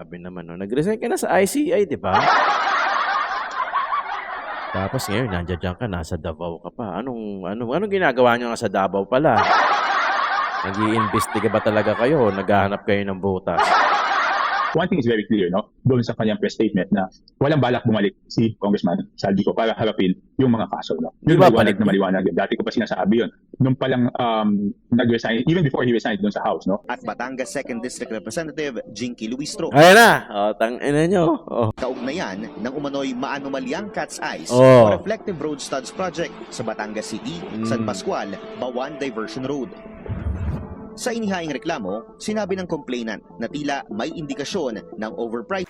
Grabe naman, no? Nag-resign ka na sa ICI, di ba? Tapos ngayon, nandiyan ka, nasa Davao ka pa. Anong ginagawa nyo nga sa Davao pala? Nag-iimbestiga ba talaga kayo? O naghahanap kayo ng butas? One thing is very clear, no? Doon sa kanyang press statement na walang balak bumalik si Congressman Saldico para harapin yung mga kaso, no? Di Yung ba, maliwanag na maliwanag. Dati ko pa sinasabi yun. Nung palang nag-resign, even before he resigned doon sa House, no? At Batangas 2nd District Representative Jinky Luistro. Ayan na! O, tangina nyo. O. Kaugnayan ng umano'y maanomalyang Cat's Eyes Oh. o Reflective Road Studs Project sa Batangas City, San Pascual, Bawan Diversion Road. Sa inihaing reklamo, sinabi ng complainant na tila may indikasyon ng overprice.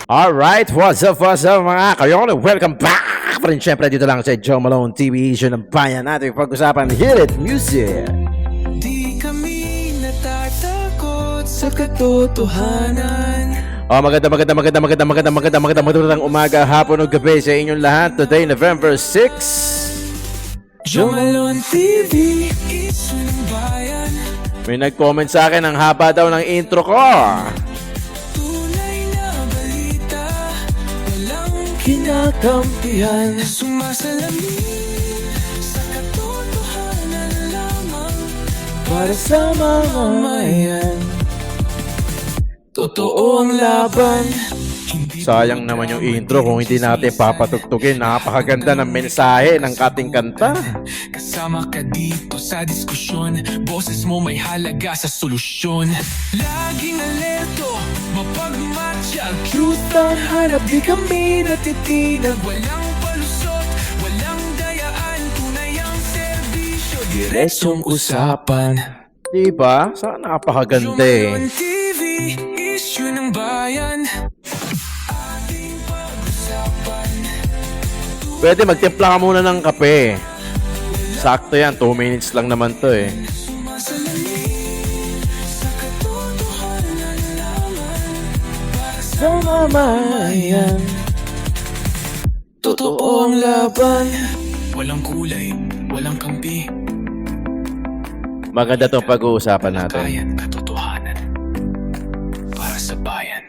Alright, what's up mga kayon? Welcome back pa rin syempre dito lang sa Joe Malone TV Issue ng Bayan natin pag-usapan Hit It Music. Di kami natatakot sa katotohanan. Magandang umaga, hapon o gabi sa inyong lahat. Today, November 6. Joe Malone TV, Issue ng Bayan. May nag-comment sa akin, ang haba daw ng intro ko. Tunay na balita, walang kinakampihan. Sumasalamin sa katotohanan lamang para sa mamamayan. Totoo ang laban. Sayang naman yung intro kung hindi natin papatugtugin. Napakaganda ng mensahe ng ating kanta. Kasama ka dito sa diskusyon, boses mo may halaga sa solusyon. Laging alerto, mapagmatsyag, truth ang hanap, di kami natitinag. Walang palusot, walang dayaan, tunay ang serbisyo, diretsong usapan. Diba? Sana napakaganda eh. Joe Malone TV, Issue ng Bayan. Ating pag-usapan. Pwede magtimpla ka muna ng kape. Sakto yan, 2 minutes lang naman to eh. Sumasalamin sa katotohanan lamang para sa Mamamayan. totoo ang laban. Walang kulay, walang kampi. Maganda tong pag-uusapan natin. Kayang katotohanan para sa bayan.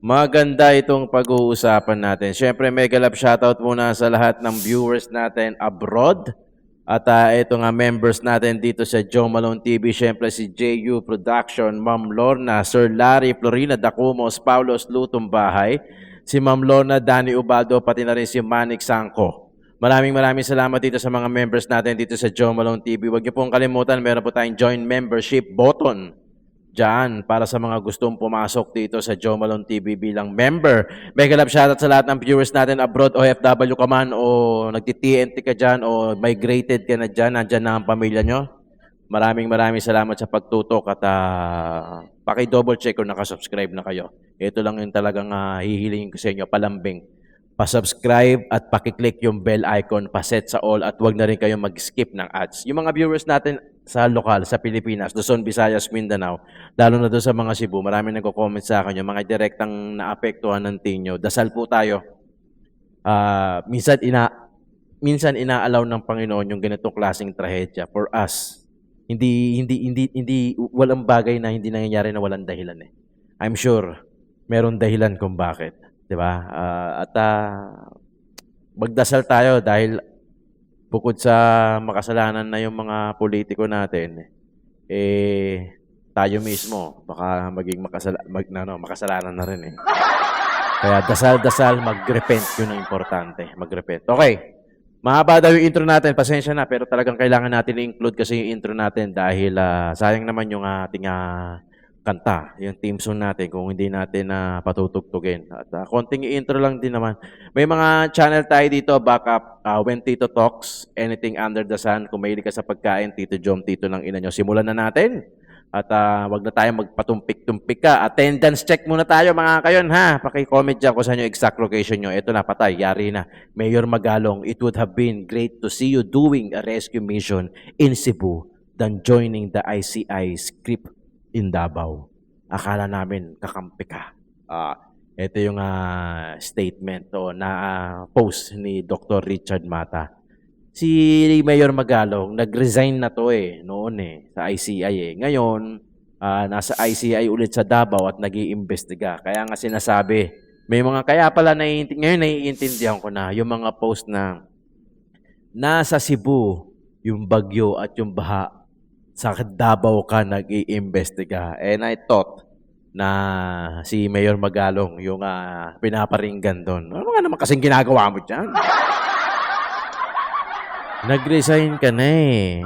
Maganda itong pag-uusapan natin. Siyempre, mega love shoutout muna sa lahat ng viewers natin abroad. At ito nga members natin dito sa Joe Malone TV. Siyempre si JU Production, Ma'am Lorna, Sir Larry, Florina Dacumos, Paulos Lutong Bahay, si Ma'am Lorna, Danny Ubaldo, pati na rin si Manik Sangko. Maraming salamat dito sa mga members natin dito sa Joe Malone TV. Huwag niyo pong kalimutan, meron po tayong join membership button dyan para sa mga gustong pumasok dito sa Joe Malone TV bilang member. Mega love shoutout sa lahat ng viewers natin abroad, OFW ka man o nagti-TNT ka dyan o migrated ka na dyan, nandyan na ang pamilya nyo. Maraming salamat sa pagtutok at paki-double check kung nakasubscribe na kayo. Ito lang yung talagang hihilingin ko sa inyo, palambing. Pa-subscribe at paki-click yung bell icon, pa-set sa all at wag na rin kayo mag-skip ng ads. Yung mga viewers natin sa lokal, sa Pilipinas, Luzon, Visayas, Mindanao, lalo na doon sa mga Cebu, maraming nagko-comment sa akin, yung mga direktang naapektuhan ng tinyo. Dasal po tayo. Minsan inaalaw ng Panginoon yung ganitong klaseng trahedya for us. Hindi walang bagay na hindi nangyayari na walang dahilan eh. I'm sure meron dahilan kung bakit. Diba? Magdasal tayo dahil bukod sa makasalanan na yung mga politiko natin, tayo mismo baka maging makasalanan na rin eh. Kaya dasal, mag-repent, yun ang importante. Mag-repent. Okay. Mahaba daw yung intro natin. Pasensya na, pero talagang kailangan natin i-include kasi yung intro natin dahil sayang naman yung ating kanta, yung theme song natin kung hindi natin patutugtugin. At konting intro lang din naman. May mga channel tayo dito, backup, When Tito Talks, Anything Under the Sun. Kung mahilig ka sa pagkain, Tito Jom, Tito ng ina nyo. Simulan na natin. At wag na tayo magpatumpik-tumpik ka. Attendance check muna tayo mga kayon ha. Paki-comment dyan kung saan yung exact location nyo. Ito na, patay, yari na. Mayor Magalong, it would have been great to see you doing a rescue mission in Cebu than joining the ICI script in Davao. Akala namin kakampi ka. Ito yung statement o post ni Dr. Richard Mata. Si Mayor Magalong, nag-resign na to noon sa ICI Ngayon, nasa ICI ulit sa Davao at nag-iimbestiga. Kaya nga sinasabi, kaya pala ngayon naiintindihan ko na yung mga post na nasa Cebu, yung bagyo at yung baha, sa Davao ka nag-iimbestiga. And I thought na si Mayor Magalong yung pinaparinggan doon. Ano nga naman kasing ginagawa mo dyan? Nag-resign ka na eh.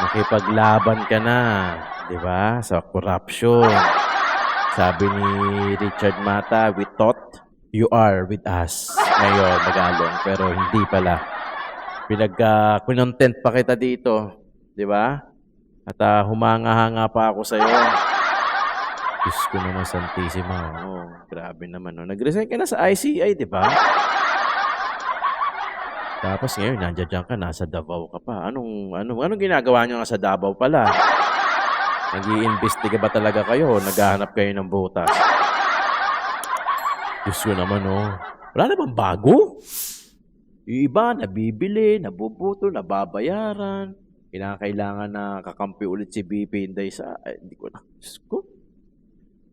Nakipaglaban ka na, di ba? Sa corruption. Sabi ni Richard Mata, we thought you are with us, Mayor Magalong. Pero hindi pala. Pinag-content pa kita dito, di ba? At humanga-hanga pa ako sa'yo. Diyos ko naman, Santissima. Oh, grabe naman. Oh. Nag-resign ka na sa ICI, di ba? Tapos ngayon, nandiyan ka, nasa Davao ka pa. Anong ginagawa nyo nga sa Davao pala? Nag-iimbestiga ba talaga kayo? Naghahanap kayo ng butas? Diyos ko naman, oh. Wala na bang bago? Yung iba, nabibili, nabubuto, nababayaran. Kailangan na kakampi ulit si BP Inday sa... Hindi ko na. Diyos ko.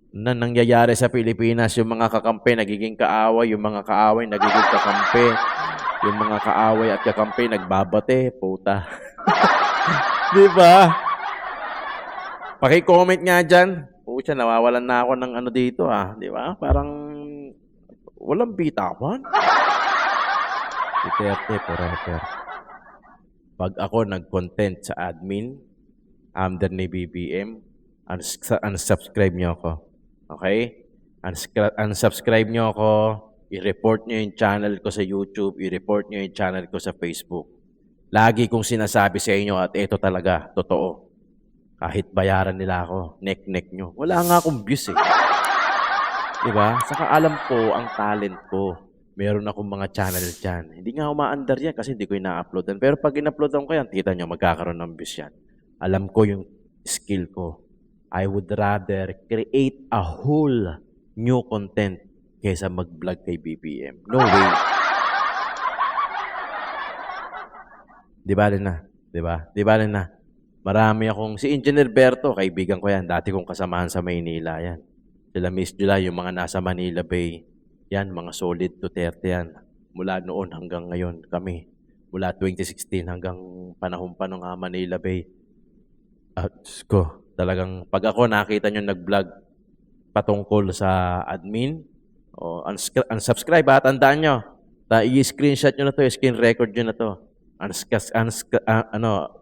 Na nangyayari sa Pilipinas, yung mga kakampi nagiging kaaway, yung mga kaaway nagiging kakampi, yung mga kaaway at kakampi nagbabate, puta. Di ba? Paki-comment nga dyan. Pucha, nawawalan na ako ng ano dito di ba? Parang walang bitawan. Duterte forever. Pag ako nag-content sa admin, under ni BBM, unsubscribe nyo ako. Okay? Unsubscribe nyo ako, i-report nyo yung channel ko sa YouTube, i-report nyo yung channel ko sa Facebook. Lagi kong sinasabi sa inyo at ito talaga, totoo. Kahit bayaran nila ako, neck nyo. Wala nga akong views eh. Diba? Saka alam ko ang talent ko. Meron akong mga channel dyan. Hindi nga umaandar yan kasi hindi ko ina-uploadan. Pero pag in-uploadan ko yan, kita nyo, magkakaroon ng views yan. Alam ko yung skill ko. I would rather create a whole new content kaysa mag-vlog kay BBM. No way. Di ba rin na? Di ba? Di ba rin na? Marami akong, si Engineer Berto, kaibigan ko yan. Dati kong kasamahan sa Maynila yan. Sila Miss July, yung mga nasa Manila Bay. Yan, mga solid Duterte yan. Mula noon hanggang ngayon kami. Mula 2016 hanggang panahon pa ng Manila Bay. Talagang pag ako nakita nyo nag-vlog patungkol sa admin, unsubscribe tandaan nyo. I-screenshot nyo na to, screen record nyo na to.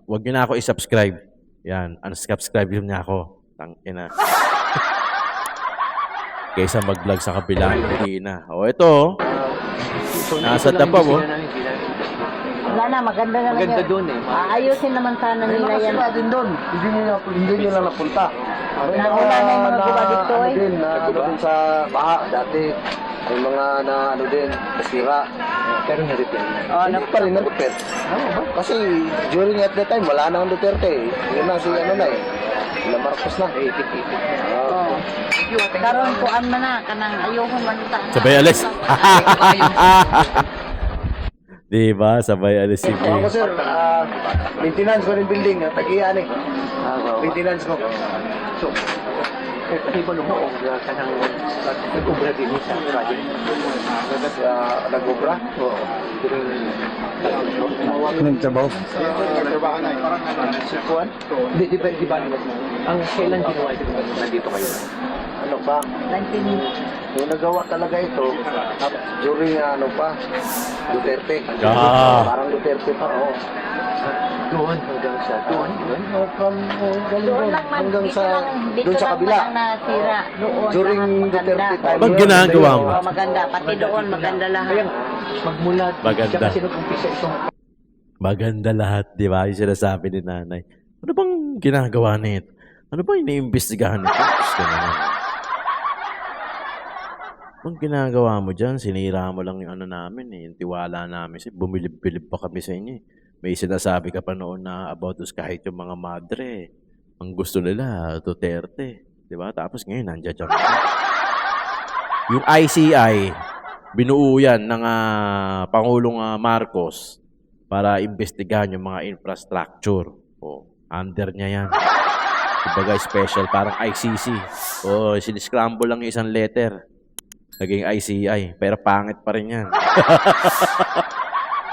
Wag nyo na ako i-subscribe. Yan, unsubscribe nyo na ako. Tangina. Kaysa mag-vlog sa kabila, hindi na. Ito, nasa Davao, Wala na, maganda na Maganda lang. doon eh. Ayusin naman sana nila yan. din doon. Hindi nyo lang napunta. Wala na yung mga guba dito eh. Din, na ano din sa baha dati. May mga na ano din, nasira. Pero na-repair na. Hindi pa rin na-repair. Kasi during at that time, wala na ang Duterte eh. Yun na si ano na eh. Sila Marcos na. Karon ko an man na kanang ayokon manuta. sabay alis. Diba? Sabay alis si Ako sir, maintenance ko ng building, tag-iyan eh. Maintenance ko. So, pati ba lumuog ka ng nag-ubra din sa project? Nag-ubra? Oo. Nagtrabaho? Nagtrabaho na eh. Si Juan? Di ba? Ang kailan ginawa ito? Nandito kayo? Ano pa? 19. Yung nagawa talaga ito, during Duterte. Parang Duterte pa, oo. Doon hanggang sa doon hanggang sa doon sa kabila. Nasira doon. During Duterte time. Pag ginagawa mo. Maganda pati doon maganda lahat. Magmula Maganda. kasi nag-umpisa itong Maganda lahat, di ba? Yung sinasabi ni nanay. Ano bang ginagawa nito? Ano bang iniimbestigahan nito? Gusto naman. Anong ginagawa mo dyan? Sinira mo lang yung ano namin eh. Yung tiwala namin. Bumilib-bilib pa kami sa inyo eh. May sinasabi ka pa noon na about us kahit yung mga madre. Ang gusto nila, Duterte. Diba? Tapos ngayon, nandiyan dyan. Yung ICI, binuo yan ng Pangulong Marcos para imbestigahan yung mga infrastructure. Under niya yan. Kumbaga special, parang ICC. O, siniscramble lang yung isang letter. Naging ICI, pero pangit pa rin yan.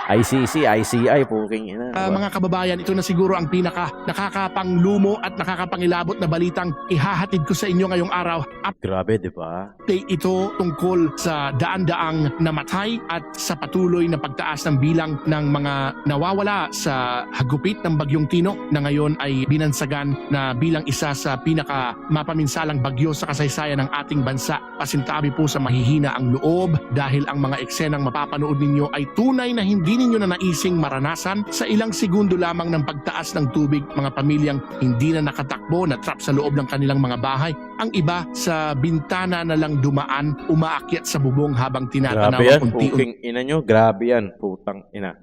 ICC, ICI, puking ina. Mga kababayan, ito na siguro ang pinaka nakakapanglumo at nakakapangilabot na balitang ihahatid ko sa inyo ngayong araw. Grabe, di ba? Update ito tungkol sa daan-daang namatay at sa patuloy na pagtaas ng bilang ng mga nawawala sa hagupit ng Bagyong Tino na ngayon ay binansagan na bilang isa sa pinaka mapaminsalang bagyo sa kasaysayan ng ating bansa. Pasintabi po sa mahihina ang loob dahil ang mga eksenang mapapanood ninyo ay tunay na hindi ninyo na naising maranasan sa ilang segundo lamang ng pagtaas ng tubig. Mga pamilyang hindi na nakatakbo, na trap sa loob ng kanilang mga bahay. Ang iba sa bintana na lang dumaan, umaakyat sa bubong habang tinatanaw Grabe yan, ang unti-unting puking ina nyo. Grabe yan, putang ina.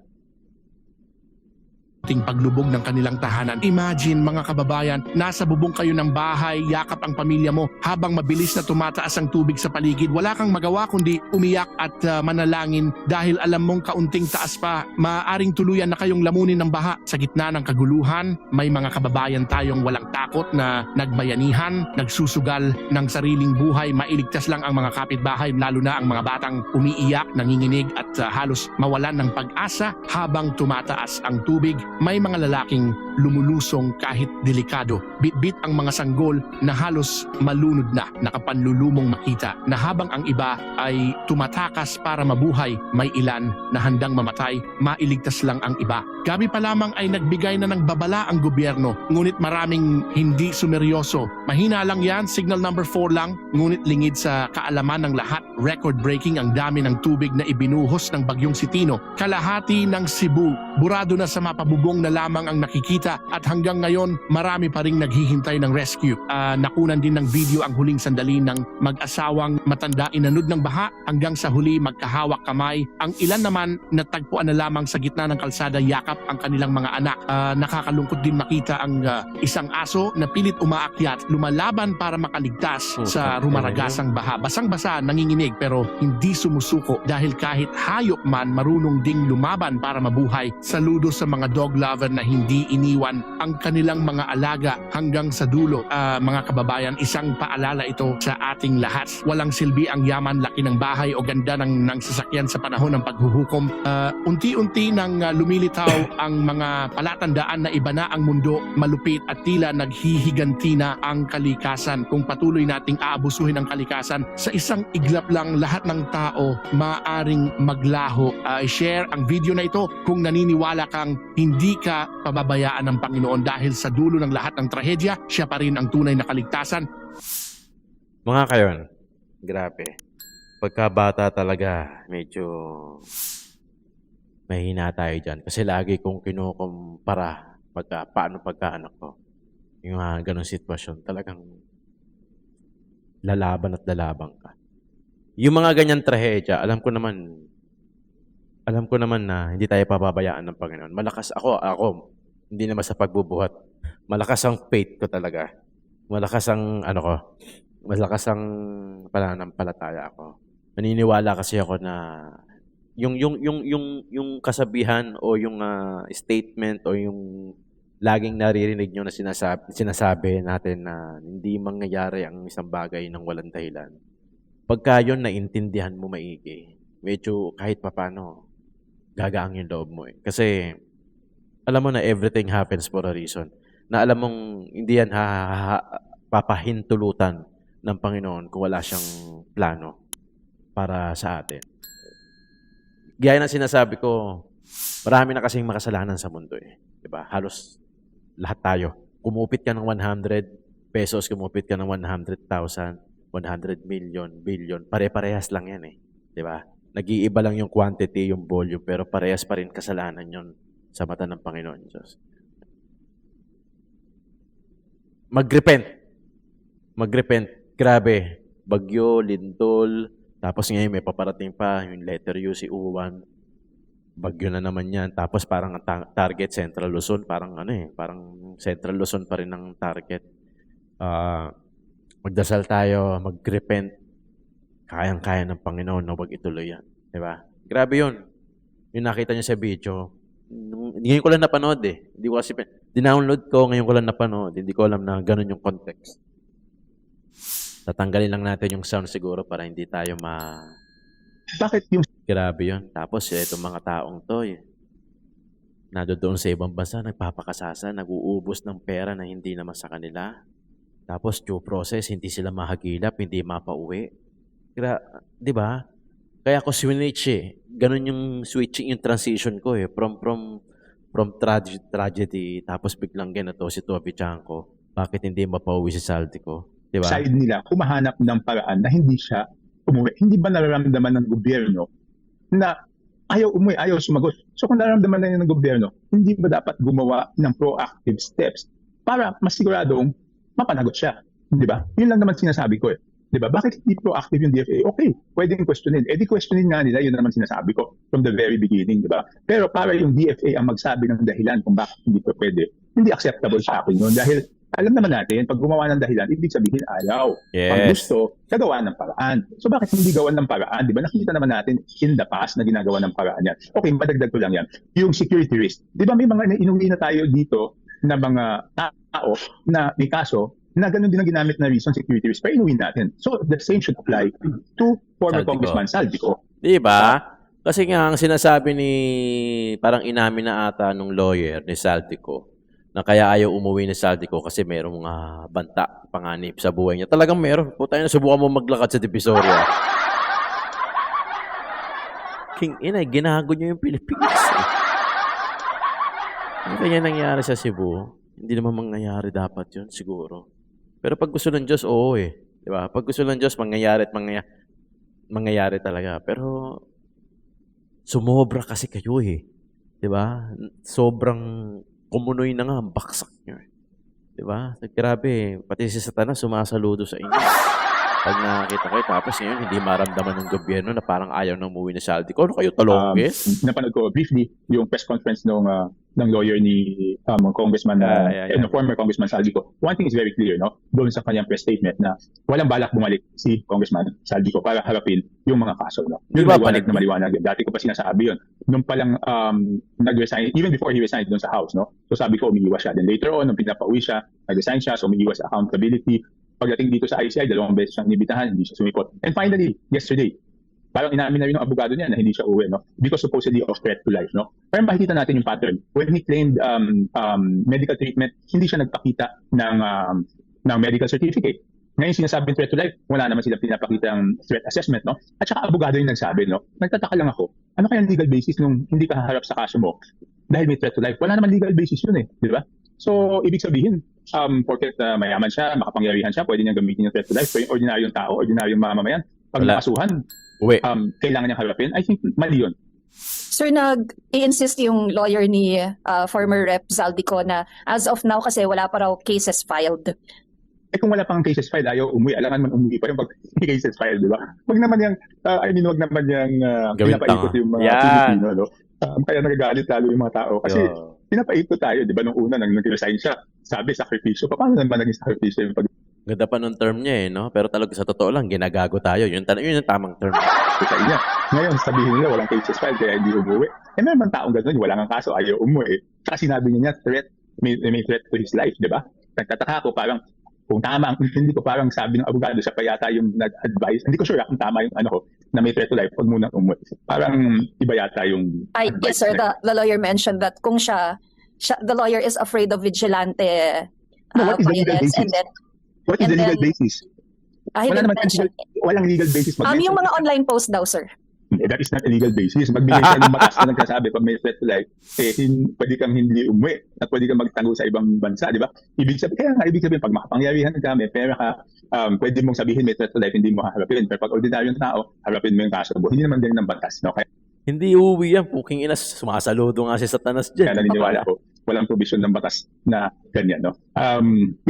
paglubog ng kanilang tahanan. Imagine mga kababayan, nasa bubong kayo ng bahay, yakap ang pamilya mo habang mabilis na tumataas ang tubig sa paligid. Wala kang magawa kundi umiyak at manalangin dahil alam mong kaunting taas pa, maaaring tuluyan na kayong lamunin ng baha. Sa gitna ng kaguluhan, may mga kababayan tayong walang takot na nagbayanihan, nagsusugal ng sariling buhay. Mailigtas lang ang mga kapitbahay, lalo na ang mga batang umiiyak, nanginginig at halos mawalan ng pag-asa habang tumataas ang tubig. May mga lalaking lumulusong kahit delikado. Bit-bit ang mga sanggol na halos malunod na, nakapanlulumong makita na habang ang iba ay tumatakas para mabuhay, may ilan na handang mamatay, mailigtas lang ang iba. Gabi pa lamang ay nagbigay na ng babala ang gobyerno, ngunit maraming hindi sumeryoso. Mahina lang yan, signal number 4 lang, ngunit lingid sa kaalaman ng lahat, record-breaking ang dami ng tubig na ibinuhos ng Bagyong Tino. Kalahati ng Cebu, burado na sa mapabubong na lamang ang nakikita at hanggang ngayon marami pa ring naghihintay ng rescue. Nakunan din ng video ang huling sandali ng mag-asawang matanda inanod ng baha hanggang sa huli magkahawak kamay. Ang ilan naman natagpuan na lamang sa gitna ng kalsada, yakap ang kanilang mga anak. Nakakalungkot din makita ang isang aso na pilit umaakyat, lumalaban para makaligtas sa rumaragasang baha. Basang-basa, nanginginig pero hindi sumusuko dahil kahit hayop man marunong ding lumaban para mabuhay. Saludo sa mga dog lover na hindi iniwan ang kanilang mga alaga hanggang sa dulo. Mga kababayan, isang paalala ito sa ating lahat. Walang silbi ang yaman, laki ng bahay o ganda ng sasakyan sa panahon ng paghuhukom. Unti-unti nang lumilitaw ang mga palatandaan na iba na ang mundo, malupit at tila naghihiganti na ang kalikasan. Kung patuloy nating aabusuhin ang kalikasan, sa isang iglap lang lahat ng tao maaring maglaho. Share ang video na ito kung naniniwala kang hindi ka pababayaan ng Panginoon dahil sa dulo ng lahat ng trahedya, siya pa rin ang tunay na kaligtasan. Mga kayon, grabe. Pagkabata talaga, medyo mahina tayo dyan. Kasi lagi kong kinukumpara paano pagkaanak ko. Yung ganong sitwasyon, talagang lalaban at lalaban ka. Yung mga ganyan trahedya, alam ko naman na hindi tayo papabayaan ng Panginoon. Malakas ako, hindi naman sa pagbubuhat. Malakas ang faith ko talaga. Malakas ang pananampalataya ako. Naniniwala kasi ako na yung kasabihan o yung statement o yung laging naririnig nyo na sinasabi natin na hindi mangyayari ang isang bagay ng walang dahilan. Pagka yun naintindihan mo maigi, medyo kahit papano, gagaang yung loob mo eh. Kasi, alam mo na everything happens for a reason. Na alam mong hindi yan papahintulutan ng Panginoon kung wala siyang plano para sa atin. Gaya ng sinasabi ko, marami na kasing makasalanan sa mundo eh. Diba? Halos lahat tayo. Kumupit ka ng 100 pesos, kumupit ka ng 100,000, 100 million, billion. Pare-parehas lang yan eh. Diba? Nag-iiba lang yung quantity, yung volume, pero parehas pa rin kasalanan yon sa mata ng Panginoon Diyos. Mag-repent. Grabe. Bagyo, lindol, tapos ngayon may paparating pa, yung letter U, si Uwan. Bagyo na naman yan. Tapos parang target, Central Luzon. Parang Central Luzon pa rin ang target. Magdasal tayo, mag-repent. Kayang-kaya ng Panginoon na wag ituloy yan. Diba? Grabe yun. Yung nakita niyo sa video, ngayon ko lang napanood eh. Hindi ko kasi Dinownload ko, ngayon ko lang napanood. Hindi ko alam na ganun yung context. Tatanggalin lang natin yung sound siguro para hindi tayo Bakit yung Grabe yun. Tapos, itong mga taong to, doon sa ibang bansa, nagpapakasasa, nag-uubos ng pera na hindi naman sa kanila. Tapos, due process, hindi sila mahagilap, hindi mapauwi. Di ba? Kaya ako switch Ganun yung switching, yung transition ko From tragedy, tapos biglang ganito si Toby Chanko. Bakit hindi mapauwi si Saldi ko? Di ba? side nila humahanap ng paraan na hindi siya umuwi? Hindi ba nararamdaman ng gobyerno na ayaw umuwi, ayaw sumagot? So kung nararamdaman na yun ng gobyerno, hindi ba dapat gumawa ng proactive steps para masiguradong mapanagot siya? Di ba? Yun lang naman sinasabi ko eh. Di ba? Bakit hindi proactive yung DFA? Okay, pwedeng questionin. Eh di questionin nga nila, yun naman sinasabi ko from the very beginning, di ba? Pero para yung DFA ang magsabi ng dahilan kung bakit hindi pa pwede, hindi acceptable sa akin yun. Dahil alam naman natin, pag gumawa ng dahilan, ibig sabihin ayaw. Yes. Pag gusto, gagawa ng paraan. So bakit hindi gawan ng paraan? Di ba? Nakikita naman natin in the past na ginagawa ng paraan yan. Okay, madagdag ko lang yan. Yung security risk. Di ba may mga inuwi na tayo dito na mga tao na may kaso na ganun din ang ginamit na reason security risk, pero inuwi natin. So the same should apply to former Saldico. Congressman Saldico. Di ba? Kasi nga, ang sinasabi parang inamin na ata nung lawyer ni Saldico, na kaya ayaw umuwi ni Saldico kasi merong banta, panganib sa buhay niya. Talagang meron. Puta na, subukan mo maglakad sa Divisoria. King ina, ginago niyo yung Pilipinas. Ano kaya nangyari sa Cebu? Hindi naman mangyayari dapat yun, siguro. Pero pag gusto ng Diyos, oo eh. Di ba? Pag gusto ng Diyos, mangyayari at mangyayari talaga. Pero, sumobra kasi kayo eh. Di ba? Sobrang kumunoy na nga ang baksak nyo eh. Di ba? Grabe eh. Pati si Satanas sumasaludo sa inyo. Pag nakakita kayo, tapos ngayon hindi maramdaman ng gobyerno na parang ayaw nang umuwi na Saldi ko. Ano kayo, talongges? Napanood ko briefly yung press conference ng lawyer ni Congressman, former Congressman Saldico. One thing is very clear, no? Doon sa kanyang press statement na walang balak bumalik si Congressman Saldico para harapin yung mga kaso, no? Yung Diba, maliwanag na maliwanag. Dati ko pa sinasabi yun. Nung palang nag-resign, even before he resigned doon sa House, no? So sabi ko, umiiwas siya. Then later on, nung pinapauwi siya, nag-resign siya, so umiiwas sa accountability. Pagdating dito sa ICI, 2 beses siyang inibitahan, hindi siya sumipot. And finally, yesterday, parang inamin na rin ng abogado niya na hindi siya uwi, no? Because supposedly of threat to life, no? Pero makikita natin yung pattern. When he claimed medical treatment, hindi siya nagpakita ng medical certificate. Ngayon sinasabing threat to life, wala naman sila pinapakita ng threat assessment, no? At saka abogado yung nagsabi, no? Nagtataka lang ako, ano kaya ang legal basis nung hindi ka haharap sa kaso mo dahil may threat to life? Wala naman legal basis yun eh, di ba? So, ibig sabihin, porket mayaman siya, makapangyarihan siya, pwede niyang gamitin yung threat to life. Pero yung ordinaryong tao, ordinaryong mamamayan, pag Wala. nakasuhan, Uwi. kailangan niyang harapin. I think mali yun. Sir, nag-i-insist yung lawyer ni former Rep. Zaldico na as of now kasi wala pa raw cases filed. Eh kung wala pang cases filed, ayaw umuwi. Alangan man umuwi pa yung pag may cases filed, di ba? Wag naman yung, wag naman yung Gawin pinapaikot tanga. yung mga Yan. Pilipino, no? Kaya nagagalit lalo yung mga tao. Kasi pinapaikot tayo, di ba? Nung una, nang nag-resign siya, sabi, sakripisyo. Paano naman naging sakripisyo yung Ganda pa nung term niya eh, no? Pero talaga sa totoo lang, ginagago tayo. Yun yung tamang term. pagkain niya? Ngayon, sabihin nila, walang cases filed, kaya hindi umuwi. Eh, may mga taong gano'n, wala kang kaso, ayaw umuwi. Saka sinabi niya, threat, may threat to his life, di ba? Nagtataka ako, parang, kung tama ang intindi ko, parang sabi ng abogado, siya pa yata yung nag-advise. Hindi ko sure kung tama yung na may threat to life, huwag muna umuwi. Parang iba yata yung Yes, sir. The lawyer mentioned that kung the lawyer is afraid of vigilante No, what is the legal violence basis? and then What is the and legal then- basis? he Wala didn't naman mention. walang legal basis mag-mention. Yung mga online post daw, sir. That is not a legal basis. Magbigay ka ng batas na nagsasabi pag may threat to life, pwede kang hindi umuwi at pwede kang magtango sa ibang bansa, di ba? Ibig sabihin, pag makapangyarihan ka, may pera ka, pwede mong sabihin may threat to life, hindi mo haharapin. Pero pag ordinaryong tao, harapin mo yung kaso. Hindi naman ganyan ng batas, no? Kaya Hindi uuwi yan. Puking ina, sumasaludo nga si Satanas dyan. naniniwala ko, walang provision ng batas na ganyan, no?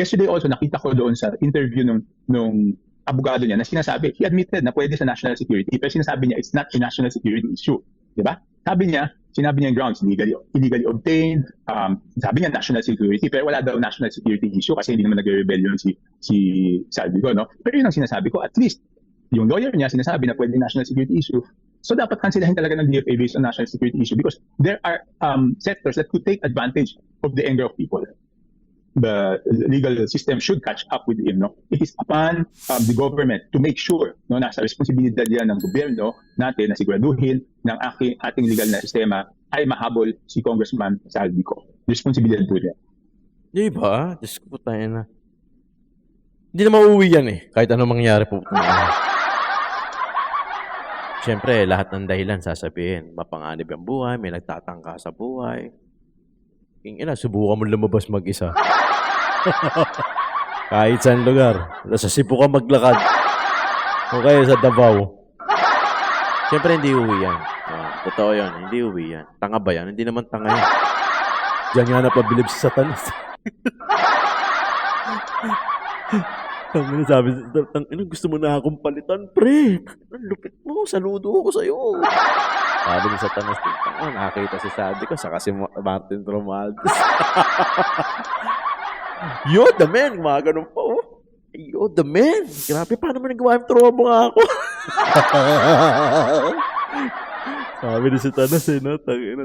Yesterday also, nakita ko doon sa interview nung abogado niya na sinasabi, he admitted na pwede sa national security, pero sinasabi niya, it's not a national security issue. Di ba? Sinabi niya yung grounds, illegally obtained, sabi niya national security, pero wala daw national security issue kasi hindi naman nag-rebellion si Saldico, no? Pero yun ang sinasabi ko, at least, yung lawyer niya sinasabi na pwede national security issue, So dapat kansilahin talaga ng DFA based on national security issue because there are sectors that could take advantage of the anger of people. The legal system should catch up with him. No? It is upon the government to make sure nasa responsibilidad yan ng gobyerno natin na siguraduhin ng ating legal na sistema ay mahabol si Congressman Saldico. Responsibilidad po niya. Di ba? Diyos ko po tayo na. Hindi na mauwi yan eh. Kahit anong mangyari po. Siyempre, lahat ng dahilan sasabihin. Mapanganib ang buhay, may nagtatangka sa buhay. Ina, subukan mo lumabas mag-isa. Kahit saan lugar. Sa Cebu ka maglakad. O kaya sa Davao. Siyempre, hindi uwi yan. Totoo yan, hindi uwi yan. Tanga ba yan? Hindi naman tanga yan. Diyan nga napabilib sa Satanas. Sabi, gusto mo na akong palitan, pre. Ang lupit mo, saludo ako sa'yo. Sabi ni Satanas, nakakita si Sadi ko, saka si Martin Romualdez. Yo, the man, mga ganun pa, oh. Yo, the man. Grabe, paano mo nagawa yung trobo nga ako? Sabi ni Satanas,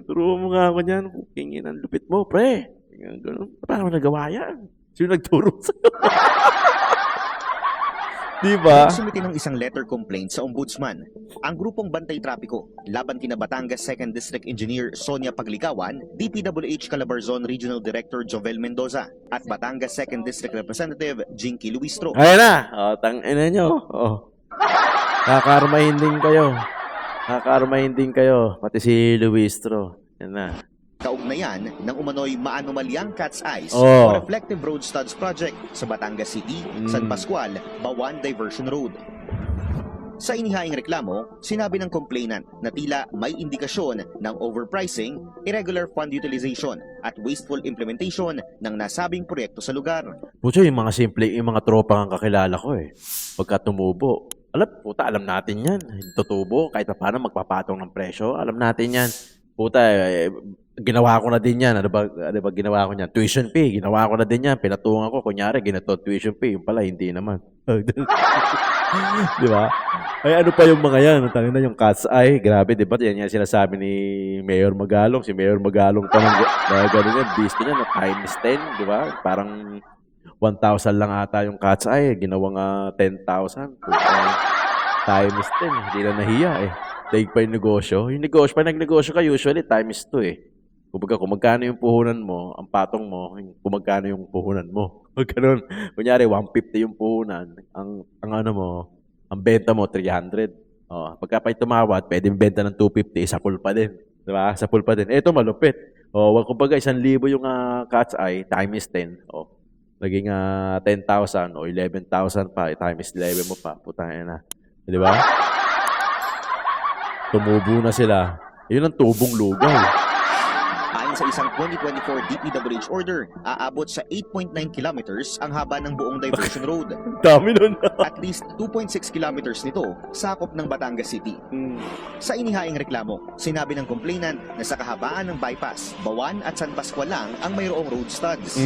turo mo nga ako niyan. Kingin ang lupit mo, pre. Ganun, paano mo nagawa yan? Sino nagturo sa'yo? Diba? Sumiti ng isang letter complaint sa ombudsman. Ang grupong Bantay Trapiko laban kina Batangas 2nd District Engineer Sonia Paglikawan, DPWH Calabarzon Regional Director Jovel Mendoza, at Batangas 2nd District Representative Jinky Luistro. Ayan na! Tangina nyo. Kakarmahin din kayo. Kakarmahin din kayo. Pati si Luistro. Yan na. Kaugnayan ng umano'y maanomalyang Cat's Eyes o Oh. Reflective Road Studs Project sa Batangas City, San Pascual, Bawan Diversion Road. Sa inihaing reklamo, sinabi ng complainant na tila may indikasyon ng overpricing, irregular fund utilization at wasteful implementation ng nasabing proyekto sa lugar. Pucho, yung mga simple, yung mga tropa ang kakilala ko eh. Pagka tumubo. Alam natin yan. Tutubo, kahit pa paano magpapatong ng presyo. Alam natin yan. Puta, ginawa ko na din yan. Ano ba ginawa ko niyan? Tuition fee. Ginawa ko na din yan. Pinatungan ko. Kunyari, ginato tuition fee. Yung pala, hindi naman. Di ba? Ay, ano pa yung mga yan? Tangin na yung Cat's Eye. Grabe, di ba? Yan yung sinasabi ni Mayor Magalong. Si Mayor Magalong pa ng gano'n yan. Beast niya na times 10. Di ba? Parang 1,000 lang ata yung Cat's Eye. Ginawang 10,000. Times 10. Hindi na nahiya eh. Daig pa yung negosyo. Yung negosyo, pag nagnegosyo ka, usually times 2 eh. Kumbaga, kung magkano yung puhunan mo, ang patong mo, kung magkano yung puhunan mo. Ganun. Kunyari, 150 yung puhunan. Ang ano mo, ang benta mo, 300. Pagka pa tumawad, pwede benta ng 250, sa pool pa din. Diba? Sa pool pa din. Ito, malupit. Kumbaga, 1,000 yung Cat's Eye, times 10. Naging 10,000 o 11,000 pa, times 11 mo pa. Putangin na. Diba? Tumubo na sila. Yun ang tubong lugaw. Ayon sa isang 2024 DPWH order, aabot sa 8.9 kilometers ang haba ng buong diversion road. Dami nun. At least 2.6 kilometers nito sakop ng Batangas City. Sa inihaing reklamo, sinabi ng complainant na sa kahabaan ng bypass, Bawan at San Pascual lang ang mayroong road studs.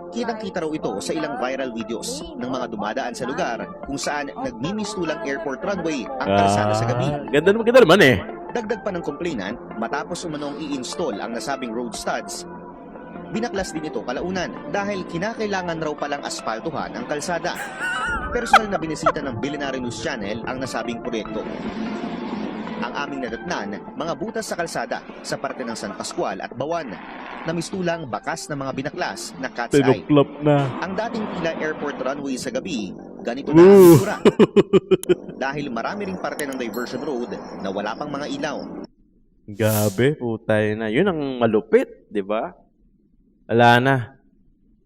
Kitang-kita raw ito sa ilang viral videos ng mga dumadaan sa lugar kung saan nagmimistulang airport runway ang kalsada sa gabi. Ganda naman eh. Dagdag pa ng complainant, matapos umanong i-install ang nasabing road studs, binaklas din ito kalaunan dahil kinakailangan raw palang aspaltuhan ang kalsada. Personal na binisita ng Billionaire News Channel ang nasabing proyekto. Ang aming nadatnan, mga butas sa kalsada sa parte ng San Pascual at Bawan, na mistulang bakas ng mga binaklas na Cat's Eye. Tinuklap na. Ang dating tila airport runway sa gabi, ganito na ang itsura. Dahil marami ring parte ng diversion road na wala pang mga ilaw. Gabi, putay na. Yun ang malupit, di ba? Wala na.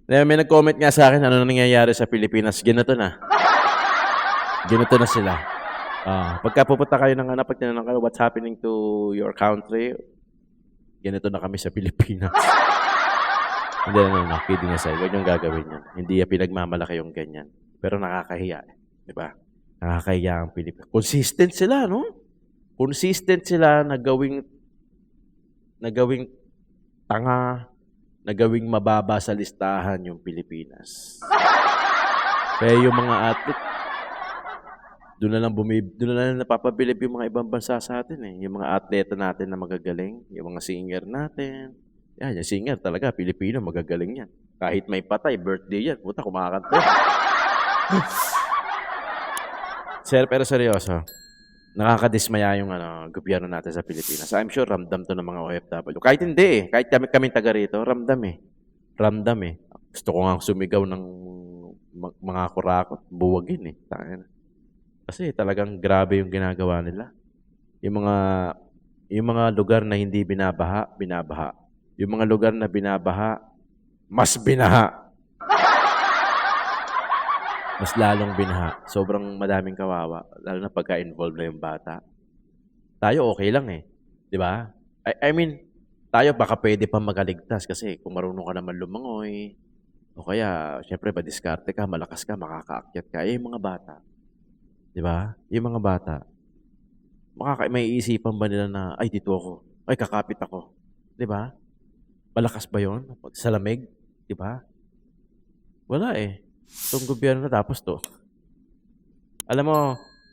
May nag-comment nga sa akin, ano nangyayari sa Pilipinas. Ganito na. Ganito na sila. Pagka pupunta kayo ng pag tinanong kayo, what's happening to your country? Ganito na kami sa Pilipinas. Hindi, no. Kidding aside. Huwag niyong gagawin yan. Hindi pinagmamalaki yung ganyan. Pero nakakahiya. Di ba? Nakakahiya ang Pilipinas. Consistent sila, no? Consistent sila na gawing tanga, na gawing mababa sa listahan yung Pilipinas. Kaya yung mga athlete, Doon na lang napapabilib yung mga ibang bansa sa atin eh. Yung mga atleta natin na magagaling, yung mga singer natin. Yan, yung singer talaga, Pilipino, magagaling yan. Kahit may patay, birthday yan, puta, kumakanta yan. Sir, pero seryoso, nakakadismaya yung gobyerno natin sa Pilipinas. I'm sure ramdam to ng mga OFW. Kahit hindi eh, kahit kami taga rito, ramdam eh. Ramdam eh. Gusto ko nga sumigaw ng mga kurakot, buwagin eh. Tangina. Kasi talagang grabe yung ginagawa nila. Yung mga lugar na hindi binabaha, binabaha. Yung mga lugar na binabaha, mas binaha. Mas lalong binaha. Sobrang madaming kawawa. Lalo na pagka-involved na yung bata. Tayo okay lang eh. Di ba? I mean, tayo baka pwede pa magaligtas kasi kung marunong ka naman lumangoy, o kaya, syempre, madiskarte ka, malakas ka, makakaakyat ka. Yung mga bata. Di ba? Yung mga bata. May iisipan ba nila na, ay, dito ako. Ay, kakapit ako. Di ba? Malakas ba yun? Sa lamig? Di ba? Wala eh. Itong gobyerno na tapos to. Alam mo,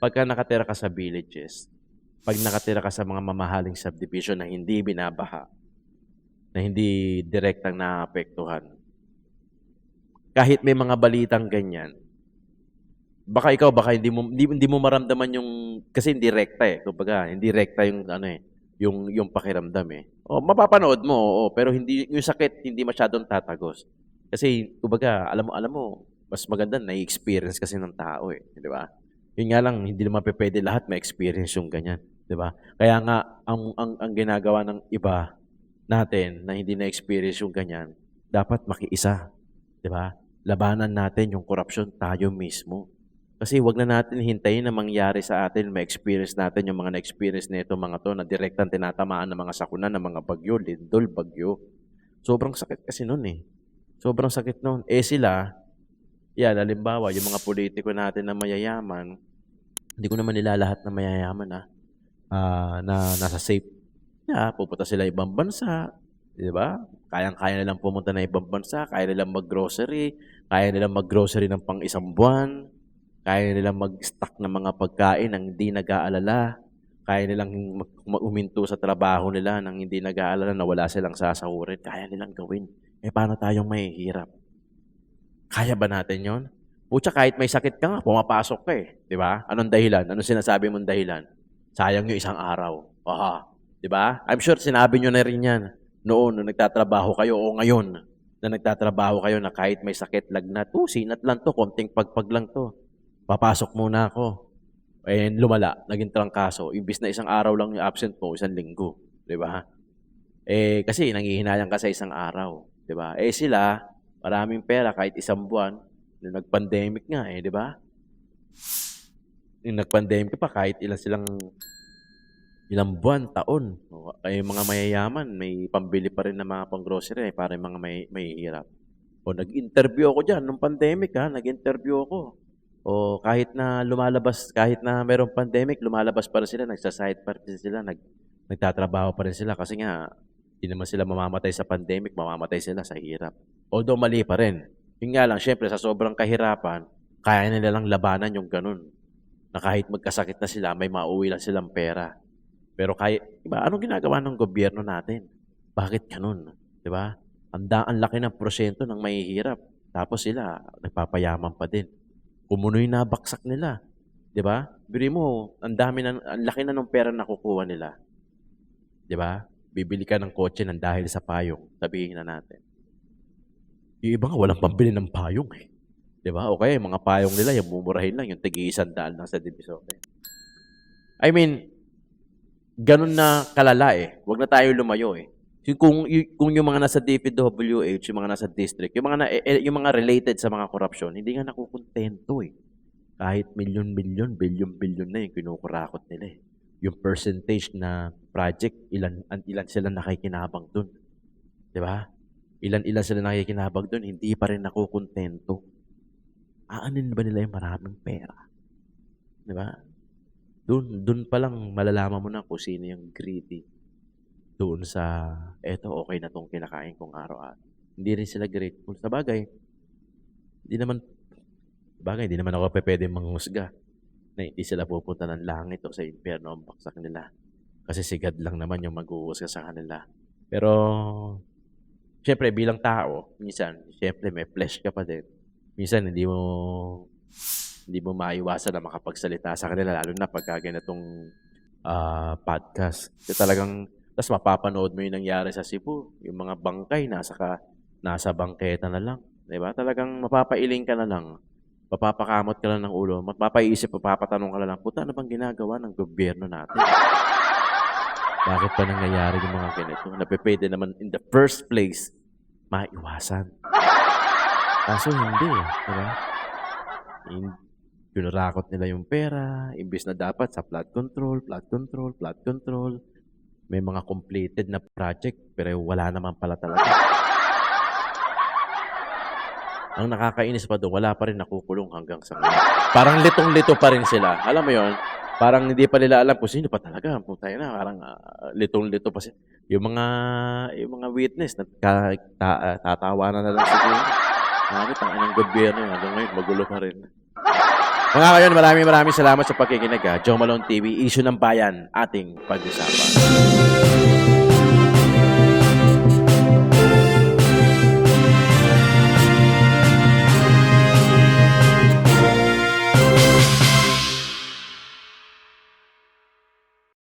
pagka nakatira ka sa villages, pag nakatira ka sa mga mamahaling subdivision na hindi binabaha, na hindi direktang naapektuhan, kahit may mga balitang ganyan, baka hindi mo maramdaman yung kasi hindi rekta eh. Kumbaga, hindi rekta yung yung pakiramdam eh. O mapapanood mo, oo, pero hindi yung sakit hindi masyadong tatagos. Kasi kumbaga, alam mo, mas maganda na experience kasi ng tao eh, di ba? Yun nga lang hindi naman pwede lahat ma-experience yung ganyan, di ba? Kaya nga ang ginagawa ng iba natin na hindi na-experience yung ganyan, dapat makiisa, di ba? Labanan natin yung korupsyon tayo mismo. Kasi wag na natin hintayin na mangyari sa atin, ma-experience natin yung mga na-experience nito mga to na direktang tinatamaan ng mga sakuna ng mga bagyo, lindol, bagyo. Sobrang sakit kasi nun eh. Sobrang sakit nun. Eh sila, yan, halimbawa, yung mga politiko natin na mayayaman, hindi ko naman nilalahat na mayayaman na nasa safe. Pupunta sila ibang bansa, di ba? Kayang-kaya nilang pumunta na ibang bansa, kaya nilang mag-grocery, kaya nilang mag-grocery ng pang isang buwan, kaya nilang mag-stock ng mga pagkain ng hindi nag-aalala, kaya nilang uminto sa trabaho nila nang hindi nag-aalala na wala silang sasahurin, kaya nilang gawin. Eh, paano tayong mahihirap? Kaya ba natin yon? Pucha, kahit may sakit ka nga, pumapasok ka eh. Di ba? Anong dahilan? Anong sinasabi mong dahilan? Sayang yung isang araw. Aha. Di ba? I'm sure sinabi nyo na rin yan noon nung nagtatrabaho kayo o ngayon na nagtatrabaho kayo na kahit may sakit, lagnat, sinat lang to, konting pagpag lang to. Papasok muna ako. Eh, lumala, naging trangkaso. Imbis na isang araw lang yung absent mo, isang linggo. Di ba? Eh, kasi nanghihinayang ka sa isang araw. Di ba? Eh, sila, maraming pera kahit isang buwan. Nung nag-pandemic nga eh, di ba? Yung nag-pandemic pa, kahit ilang buwan, taon. Ay mga mayayaman, may pambili pa rin ng mga pang-grocery para yung mga may hirap. O nag-interview ako dyan nung pandemic nag-interview ako. O kahit na merong pandemic, lumalabas pa rin sila, nagsaside pa rin sila, nagtatrabaho pa rin sila kasi nga, hindi naman sila mamamatay sa pandemic, mamamatay sila sa hirap. Although mali pa rin. Yun nga lang, syempre sa sobrang kahirapan, kaya nila lang labanan yung ganun. Na kahit magkasakit na sila, may mauwi lang silang pera. Pero diba, anong ginagawa ng gobyerno natin? Bakit ganun? Diba? Ang laki ng porsyento ng mahihirap. Tapos sila, nagpapayaman pa din. Kumunoy na baksak nila. Diba? Biri mo, ang laki na ng pera na kukuha nila. Diba? Bibili ka ng kotse ng dahil sa payong. Sabihin na natin. Yung iba nga, walang pambili ng payong eh. Diba? O kaya, yung mga payong nila, yung mumurahin lang, yung tig-100 lang sa Divisoria. I mean, ganun na kalala eh. Huwag na tayo lumayo eh. Kung yung mga nasa DPWH, yung mga nasa district, yung mga related sa mga korupsyon, hindi nga nakukontento eh. Kahit milyon-milyon, bilyon-bilyon na yung kinukurakot nila eh. Yung percentage na project, ilan sila nakikinabang dun. Diba? Ilan sila nakikinabang dun, hindi pa rin nakukontento. Aanin ba nila yung maraming pera? Diba? Doon pa lang malalaman mo na kung sino yung greedy. Doon sa, eto, okay na tong kinakain kong araw-araw. Hindi rin sila grateful. Sa bagay, hindi naman ako pwede manghusga. na hindi sila pupunta ng langit o sa impyerno ang baksak nila. Kasi si God lang naman yung mag-uusga sa kanila. Pero, syempre bilang tao, minsan, syempre may flesh ka pa din. Minsan hindi mo maiwasan na makapagsalita sa kanila, lalo na pagka ganitong podcast. Kasi talagang, tas mapapanood mo yung nangyari sa Cebu. Yung mga bangkay, nasa bangketa na lang. Diba? Talagang mapapailing ka na lang. Mapapakamot ka lang ng ulo. Mapapaisip, mapapatanong ka na lang, puta, ano bang ginagawa ng gobyerno natin? Bakit pa nangyayari yung mga ganito? Napipwede naman in the first place, maiwasan. Kaso hindi. Diba? Pinurakot nila yung pera, imbis na dapat sa flood control. May mga completed na project, pero wala naman pala talaga. Ang nakakainis pa doon, wala pa rin nakukulong hanggang sa ngayon. Parang litong-lito pa rin sila. Alam mo yon? Parang hindi pa nila alam kung sino pa talaga. Putay na, parang litong-lito pa sila. Yung mga witness, tatawanan na lang siguro. Bakit ang anong gobyerno yun? Hanggang ngayon, magulo pa rin. Mga kayon, maraming salamat sa pakikinig. Joe Malone TV, issue ng bayan, ating pag-usapan.